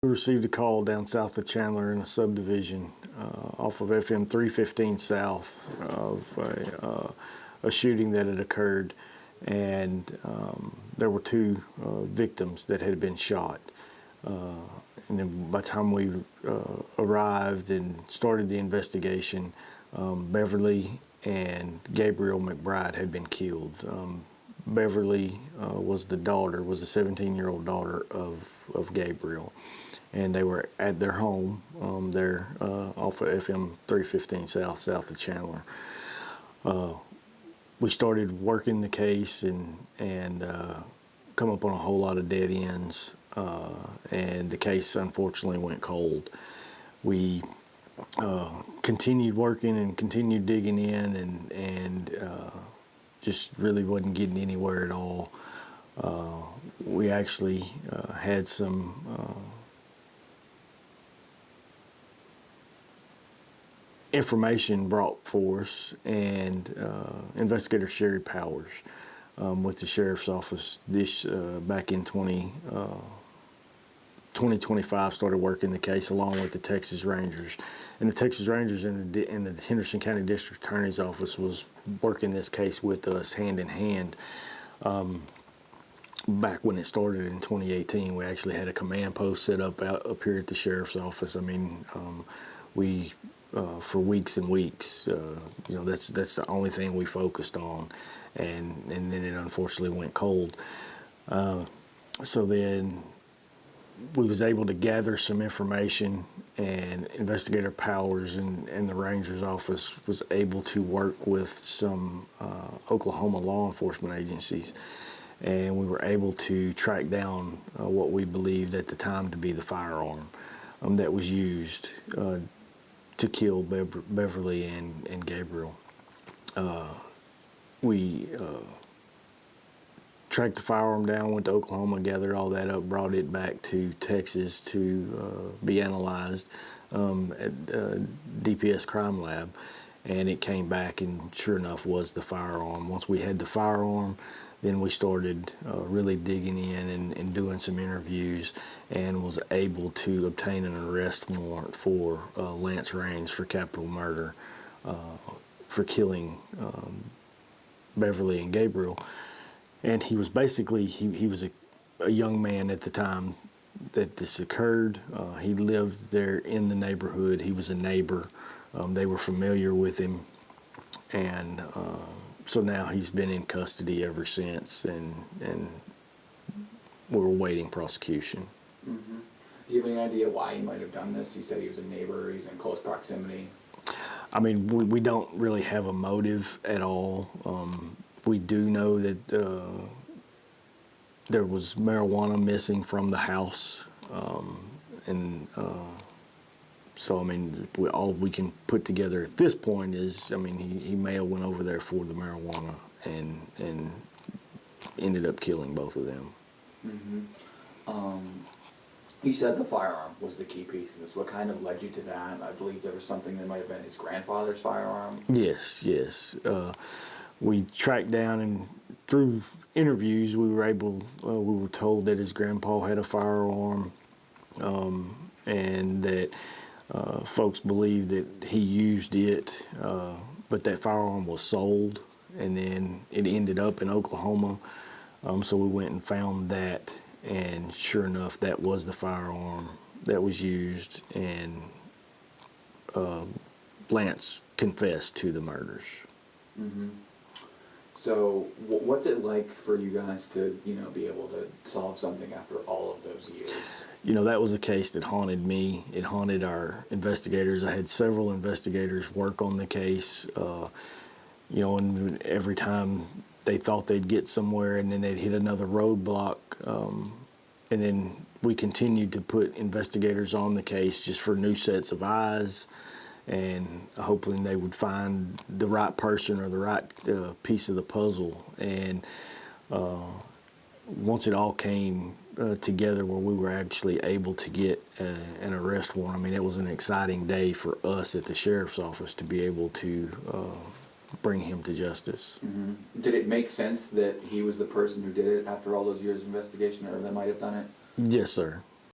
We received a call down south of Chandler in a subdivision off of FM 315 south of a shooting that had occurred, and there were two victims that had been shot. And then by the time we arrived and started the investigation, Beverly and Gabriel McBride had been killed. Beverly was a 17-year-old daughter of Gabriel, and they were at their home there off of FM 315 south of Chandler. We started working the case and come up on a whole lot of dead ends, and the case unfortunately went cold. We continued working and continued digging in, and just really wasn't getting anywhere at all. We actually had some information brought for us, and investigator Sherry Powers with the sheriff's office back in 2025 started working the case along with the Texas Rangers. And the Texas Rangers and the Henderson County District Attorney's Office was working this case with us hand in hand. Back when it started in 2018, we actually had a command post set up up here at the sheriff's office. I mean, we for weeks and weeks, that's the only thing we focused on, and then it unfortunately went cold. So then we was able to gather some information, and Investigator Powers and the Rangers office was able to work with some Oklahoma law enforcement agencies, and we were able to track down what we believed at the time to be the firearm that was used to kill Beverly and Gabriel. We tracked the firearm down, went to Oklahoma, gathered all that up, brought it back to Texas to be analyzed at DPS Crime Lab, and it came back and sure enough was the firearm. Once we had the firearm, then we started really digging in and doing some interviews, and was able to obtain an arrest warrant for Lance Raines for capital murder for killing Beverly and Gabriel. And he was basically, he was a young man at the time that this occurred. He lived there in the neighborhood. He was a neighbor. They were familiar with him, and so now he's been in custody ever since, and we're awaiting prosecution. Mm-hmm. Do you have any idea why he might have done this? He said he was a neighbor, he's in close proximity. I mean, we don't really have a motive at all. We do know that there was marijuana missing from the house, so I mean, all we can put together at this point is, I mean, he may have went over there for the marijuana and ended up killing both of them. Mm-hmm. You said the firearm was the key piece of this. What kind of led you to that? I believe there was something that might have been his grandfather's firearm. Yes. We tracked down, and through interviews we were told that his grandpa had a firearm, and that folks believed that he used it, but that firearm was sold, and then it ended up in Oklahoma. So we went and found that, and sure enough, that was the firearm that was used, and Lance confessed to the murders. Mm-hmm. So what's it like for you guys to, be able to solve something after all of those years? That was a case that haunted me. It haunted our investigators. I had several investigators work on the case, and every time they thought they'd get somewhere, and then they'd hit another roadblock, and then we continued to put investigators on the case just for new sets of eyes, and hopefully they would find the right person or the right piece of the puzzle. And once it all came together where we were actually able to get an arrest warrant, I mean, it was an exciting day for us at the sheriff's office to be able to bring him to justice. Mm-hmm. Did it make sense that he was the person who did it after all those years of investigation, or that might have done it? Yes, sir.